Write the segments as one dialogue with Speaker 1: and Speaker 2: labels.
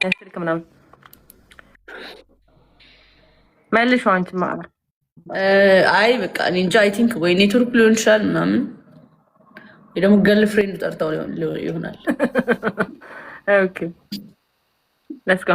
Speaker 1: ስልክ ምናምን መልሼው አንቺ ማለት
Speaker 2: አይ በቃ እኔ እንጃ። አይ ቲንክ ወይ ኔትወርክ ሊሆን ይችላል ምናምን ወይ ደግሞ ገርል ፍሬንድ ጠርታው ይሆናል።
Speaker 1: ኦኬ ሌትስ ጎ።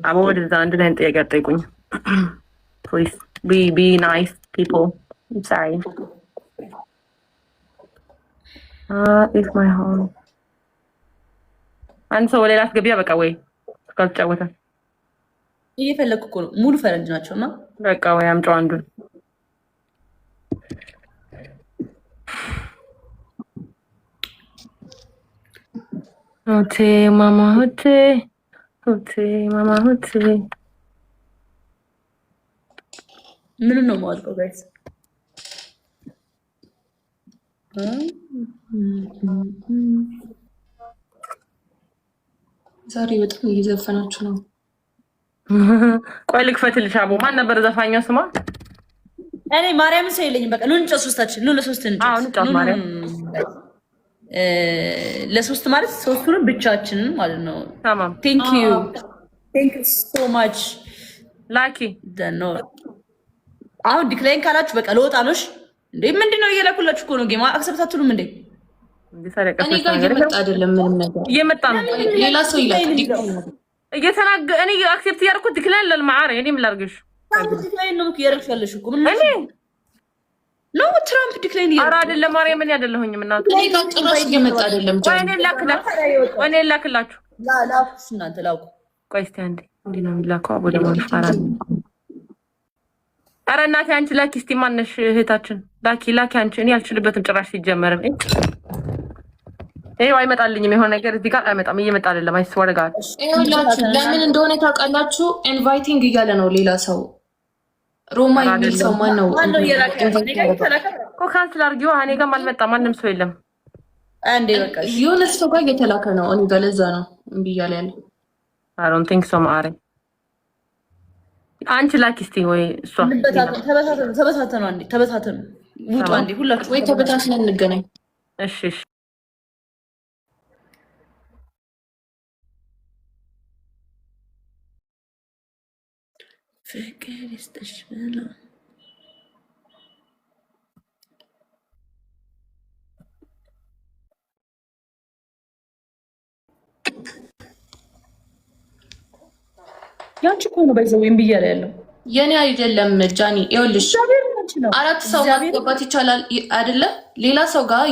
Speaker 1: አቦ ወደዛ አንድ ላይ ጥያቄ አጠይቁኝ ፕሊዝ። ቢ ናይስ ፒፕል። ሶሪ ኢፍ ማይ ሆም አንድ ሰው ሌላ አስገቢያ በቃ ወይ ካልተጫወተ
Speaker 2: እየፈለግኩ እኮ ነው። ሙሉ ፈረንጅ ናቸው እና
Speaker 1: በቃ ወይ አምጪው አንዱን። ሆቴ ማማ ሆቴ ሆቴ ማማ ሆቴ
Speaker 2: ምን ነው የማወጣው ጋይስ? ዛሬ በጣም እየዘፈናችሁ ነው።
Speaker 1: ቆይ ልክፈትልሽ። አቦ ማን ነበር ዘፋኛው ስሟ?
Speaker 2: እኔ ማርያምን ሰው የለኝም። በቃ ኑ እንጨት ሶስታችን ኑ ለሶስት እንጨት።
Speaker 1: አሁን እንጨት ማርያም
Speaker 2: ለሶስት ማለት ሶስቱንም ብቻችንን ማለት ነው።
Speaker 1: tamam
Speaker 2: ቴንክ ዩ ሶ ማች
Speaker 1: ላኪ
Speaker 2: ደኖ። አሁን ዲክላይን ካላችሁ በቃ ለወጣ ነሽ እንዴ? ምንድነው እየላኩላችሁ እኮ ነው። ጌማ አክሰፕት አትሉም እንዴ?
Speaker 3: እኔ ጋር እየመጣ አይደለም ምንም ነገር
Speaker 1: እየመጣ ነው።
Speaker 3: ሌላ ሰው ይላል
Speaker 1: እየተናገ እኔ አክሴፕት ያርኩት ዲክላይን ለልማዓረ እኔ ምን ላርግሽ?
Speaker 2: ዲክላይን ነው ያረክሻለሽ እኮ ምን ነው ትራምፕ ዲክላይን
Speaker 1: ኧረ አይደለም ማርያም እኔ አይደለሁኝም እናት።
Speaker 3: እኔ ጋር ጭራሽ እየመጣ አይደለም።
Speaker 1: ወይኔ ላክላችሁ
Speaker 2: ላኩሽ እናንተ ላኩ።
Speaker 1: ቆይ እስኪ አንዴ እንዲህ ነው የሚላከው። አቦ ደግሞ ይፈራል። ኧረ እናቴ አንቺ ላኪ እስኪ ማነሽ እህታችን ላኪ አንቺ። እኔ አልችልበትም ጭራሽ ሲጀመርም ይሄው አይመጣልኝም። የሆነ ነገር እዚህ ጋር አይመጣም። እየመጣ አይደለም። አይስወርጋል።
Speaker 3: ይኸውላችሁ ለምን እንደሆነ ታውቃላችሁ? ኢንቫይቲንግ እያለ ነው ሌላ ሰው። ሮማ የሚል ሰው ማን ነው?
Speaker 1: እኮ ካንስል አድርጊዋ። እኔ ጋርም አልመጣም። ማንም ሰው የለም።
Speaker 2: አንዴ በቃ
Speaker 3: የሆነ ሰው ጋር እየተላከ ነው። እኔ ጋር ለዛ ነው እምቢ እያለ ያለ።
Speaker 1: አይ ዶንት ቲንክ ሶ ማሪ። አንቺ ላኪ እስኪ ወይ እሷ
Speaker 2: ተበታተኑ። አንዴ ተበታተኑ። ውጡ አንዴ ሁላችሁ
Speaker 3: ወይ ተበታትነን እንገናኝ።
Speaker 1: እሺ እሺ
Speaker 2: ፍቅር ይስጥሽ ብላ ያንቺ እኮ ነው ባይዘው ወይም ብያለሁ ያለው
Speaker 3: የኔ አይደለም ጃኒ። ይኸውልሽ አራት ሰው ማስገባት ይቻላል አይደለ? ሌላ ሰው ጋር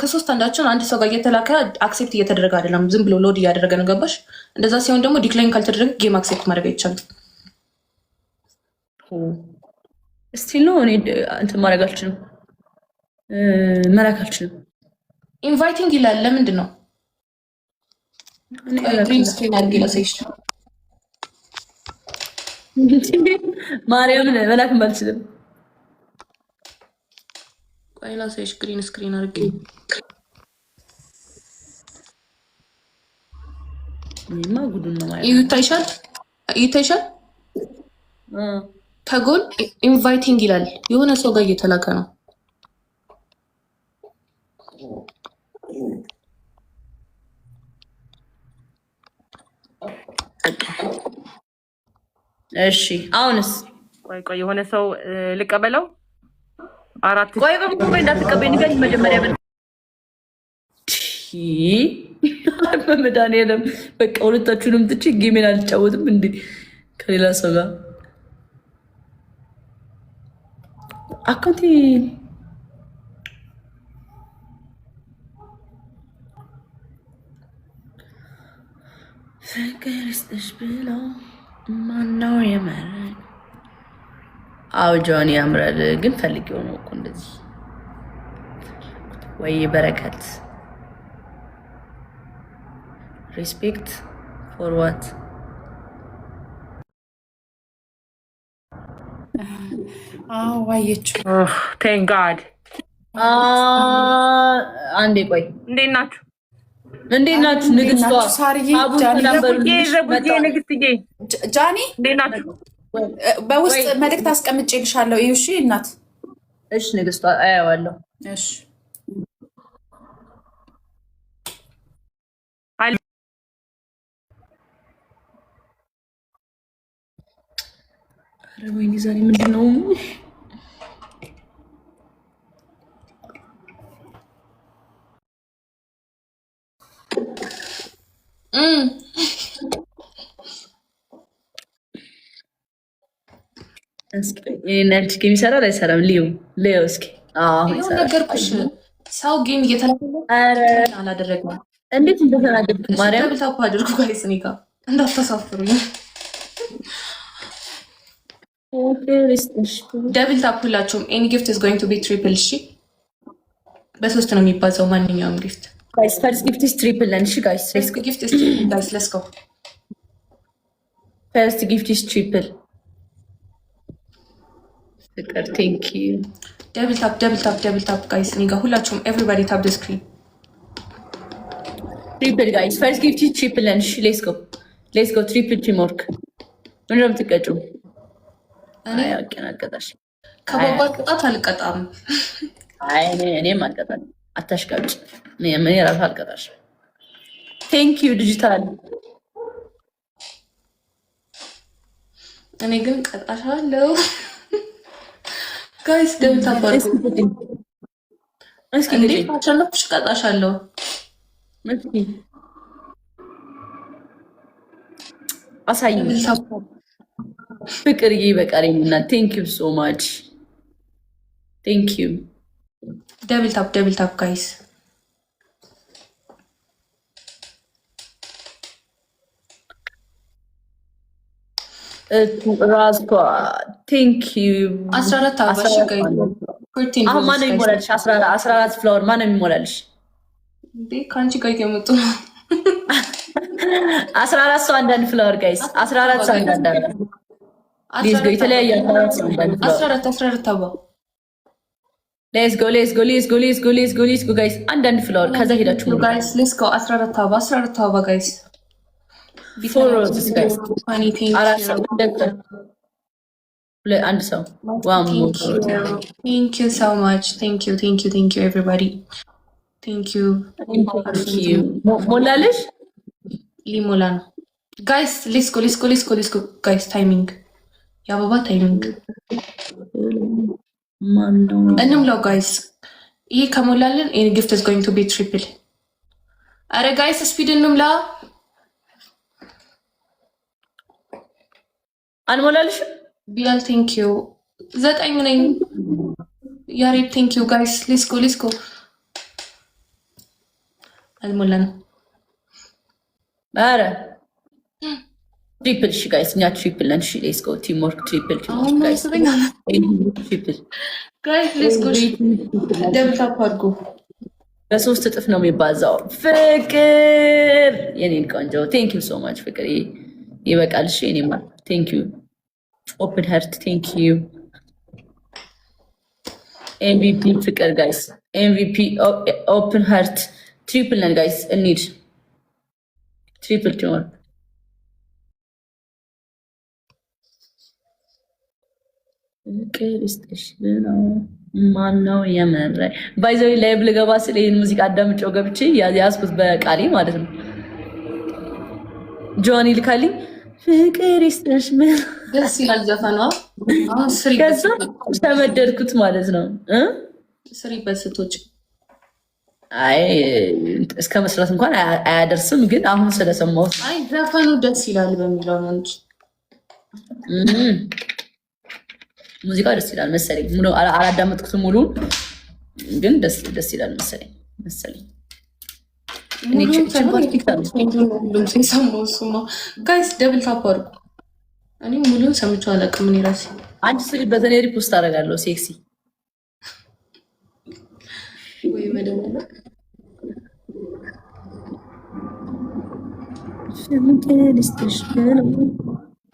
Speaker 3: ከሶስት አንዳችን አንድ ሰው ጋር እየተላከ አክሴፕት እየተደረገ አይደለም፣ ዝም ብሎ ሎድ እያደረገ ነው። ገባሽ? እንደዛ ሲሆን ደግሞ ዲክላይን ካልተደረገ ጌም አክሴፕት ማድረግ አይቻልም።
Speaker 2: ስቲል ነው እኔ እንትን ማድረግ አልችልም፣ መላክ አልችልም።
Speaker 3: ኢንቫይቲንግ ይላል። ለምንድን ነው ግሪን ስክሪን አድርጌ ላሳይሽ?
Speaker 2: ማርያምን መላክም አልችልም።
Speaker 3: ቆይ ላሳይሽ። ግሪን ስክሪን አድርጌ
Speaker 2: እኔማ ጉዱን ነው ማለት
Speaker 3: ይታይሻል። ከጎን ኢንቫይቲንግ ይላል። የሆነ ሰው ጋር እየተላከ ነው።
Speaker 2: እሺ አሁንስ
Speaker 1: ቆይ የሆነ ሰው ልቀበለው። አራት
Speaker 2: ቆይ እንዳትቀበይ ንገሪኝ መጀመሪያ። በመድኃኒዓለም በቃ ሁለታችሁንም ትቼ ጌሜን አልጫወትም እንዴ ከሌላ ሰው ጋር አካውንቴ ፍቅር ይስጥሽ ብለው ማነው የመረኝ? አዎ ጆኒ ያምራል፣ ግን ፈልጌው ነው እኮ እንደዚህ። ወይ በረከት ሪስፔክት ፎር ዋት?
Speaker 3: ዋየችው።
Speaker 1: ቴንክ ጋድ።
Speaker 2: አንዴ ቆይ፣
Speaker 1: እንዴት ናችሁ?
Speaker 2: ንግስቷ
Speaker 1: ንግስትዬ
Speaker 3: ጃኒ
Speaker 1: እንዴት ናችሁ?
Speaker 3: በውስጥ መልዕክት አስቀምጬልሻለሁ። እሺ እናት።
Speaker 2: እሺ ንግስቷ አያዋለሁ።
Speaker 3: እሺ
Speaker 2: ኧረ ወይኔ ዛሬ ምንድን ነው? እስኪ የሚሰራል አይሰራም? ሊዮ እስኪ
Speaker 3: ነገርኩሽ። ሰው ጌም እየተላለ አላደረግም።
Speaker 2: እንዴት እንደተናገርኩ ማርያም
Speaker 3: ብታፓ አድርጉ ጋይስ፣ እኔ ጋር እንዳታሳፍሩኝ። ደብል ታፕ ሁላችሁም። ኤኒ ጊፍት ኢዝ ጎይንግ ቱ ቢ ትሪፕል። እሺ በ3 ነው የሚባዛው ማንኛውም ጊፍት
Speaker 2: ጋይስ። ፈርስት ጊፍት ኢዝ ትሪፕል። እሺ ጋይስ
Speaker 3: ፈርስት ጊፍት ኢዝ ትሪፕል ጋይስ፣ ሌትስ ጎ።
Speaker 2: ፈርስት ጊፍት ኢዝ ትሪፕል። ፍቅር ቴንክ ዩ።
Speaker 3: ደብል ታፕ ደብል ታፕ ደብል ታፕ ጋይስ፣ እኔ ጋር ሁላችሁም። ኤቭሪባዲ ታፕ ዘ ስክሪን።
Speaker 2: ትሪፕል ጋይስ። ፈርስት ጊፍት ኢዝ ትሪፕል። እሺ ሌትስ ጎ ሌትስ ጎ። ትሪፕል ቲም ወርክ። ምንድን ነው የምትቀጪው?
Speaker 3: እኔ
Speaker 2: አቀናቀጣሽ
Speaker 3: ከባባድ ቅጣት አልቀጣም።
Speaker 2: አይ እኔም አልቀጣም። አታሽቃጭ። እኔ ራሱ አልቀጣሽ። ቴንክ ዩ ዲጂታል።
Speaker 3: እኔ ግን ቀጣሻለሁ ጋይስ። ደብል ታፕ አድርጉ እስኪ። እንዴ አሸነፍሽ? ቀጣሻለሁ።
Speaker 2: አሳይኝ ፍቅር ይበቃልኝና። ቴንክ ዩ ሶ ማች ቴንክ ዩ።
Speaker 3: ደብል ታፕ ጋይስ።
Speaker 2: ራስቷ ቴንክ ዩ።
Speaker 3: 14 አባሽ ጋይ።
Speaker 2: አሁን ማነው የሚሞላልሽ? 14 ፍላወር ማነው የሚሞላልሽ?
Speaker 3: እንዴ ከአንቺ ጋር እየመጡ ነው።
Speaker 2: 14 ሰው አንዳንድ ፍላወር ጋይስ። 14 ሰው አንዳንድ ሌትስ ጎ። የተለያየ 14 ሰው አንዳንድ ፍላወር
Speaker 3: 14 አባ።
Speaker 2: ሌትስ ጎ ሌትስ ጎ ሌትስ ጎ ሌትስ ጎ ሌትስ ጎ ሌትስ ጎ ጋይስ። አንዳንድ ፍላወር ከዛ ሄዳችሁ
Speaker 3: ጋይስ። ሌትስ ጎ 14 አባ ጋይስ።
Speaker 2: ፎር ሮዝስ ጋይስ። አንድ ሰው ዋው።
Speaker 3: ቴንክ ዩ ሶ ማች ቴንክ ዩ ኤቭሪባዲ ቴንክ ዩ።
Speaker 2: ሞላልሽ?
Speaker 3: ሊሞላ ነው ጋይስ። ሌትስ ጎ ጋይስ። ታይሚንግ የአበባ ታይሚንግ እንምላው ጋይስ። ይሄ ከሞላልን ኤኒ ጊፍት ኢዝ ጎይንግ ቱ ቢ ትሪፕል። አረ ጋይስ ስፒድ እንምላ።
Speaker 2: አልሞላልሽም?
Speaker 3: ቢላል ቴንክ ዩ። 9 ነኝ። ያሬድ ቴንክ ዩ ጋይስ። ሌትስ ጎ አልሞላንም።
Speaker 2: አረ ትሪፕል። እሺ ጋይስ እኛ ትሪፕል ነን። እሺ ሌትስ ጎ ቲም ወርክ። ትሪፕል ጋይስ። ትሪፕል
Speaker 3: ጋይስ ሌትስ ጎ። ደብል ታፕ አድርጉ።
Speaker 2: በ3 እጥፍ ነው የሚባዛው። ፍቅር የኔን ቆንጆ ቴንክ ዩ ሶ ማች ፍቅር። ይበቃል። እሺ የኔ ማር ቴንክ ዩ። ኦፕን ሀርት ቴንክ ዩ። ኤምቪፒ ፍቅር ጋይስ። ኤምቪፒ ኦፕን ሀርት። ትሪፕል ነን ጋይስ። እንሂድ ትሪፕል ቲም ወርክ። ፍቅር ይስጥሽ ነው። ማነው የመራኝ? ባይዘዊ ላይቭ ልገባ ስለ ይህን ሙዚቃ አዳምጬው ገብቼ ያዝኩት በቃሌ ማለት ነው። ጆኒ ልካልኝ ፍቅር ይስጥሽ ምን
Speaker 3: ደስ ይላል ዘፈኗ።
Speaker 2: ከዛ ተመደድኩት ማለት ነው።
Speaker 3: ስሪበት ስቶች።
Speaker 2: አይ እስከ መስራት እንኳን አያደርስም፣ ግን አሁን ስለሰማሁት
Speaker 3: አይ ዘፈኑ ደስ ይላል በሚለው ነው እንጂ
Speaker 2: ሙዚቃው ደስ ይላል መሰለኝ። ሙሉ አላዳመጥኩትም ሙሉን፣ ግን ደስ ይላል መሰለኝ።
Speaker 3: ጋይስ ደብል ታፕ አድርጉ። እኔ ሙሉን ሰምቼው አላውቅም። እኔ ራሴ
Speaker 2: አንቺ ስሪበት፣ እኔ ሪፖስት አደርጋለሁ። ሴክሲ
Speaker 3: ወይ መደወል
Speaker 2: ፍቅርስትሽ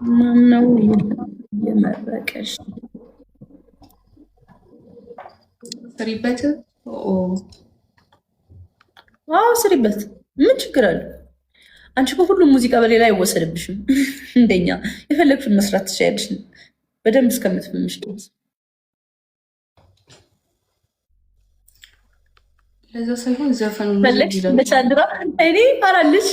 Speaker 2: ማነው የመረቀሽ?
Speaker 3: ስሪበት።
Speaker 2: አዎ ስሪበት። ምን ችግር አለ? አንቺ በሁሉም ሙዚቃ በሌላ አይወሰድብሽም። እንደኛ የፈለግሽን መስራት ትችያለሽ በደንብ እስከምትፈምሽ ድረስ።
Speaker 3: ለዛ ሳይሆን ዘፈኑ
Speaker 2: ፈለግሽ በቻንድራ እኔ ይባላልሽ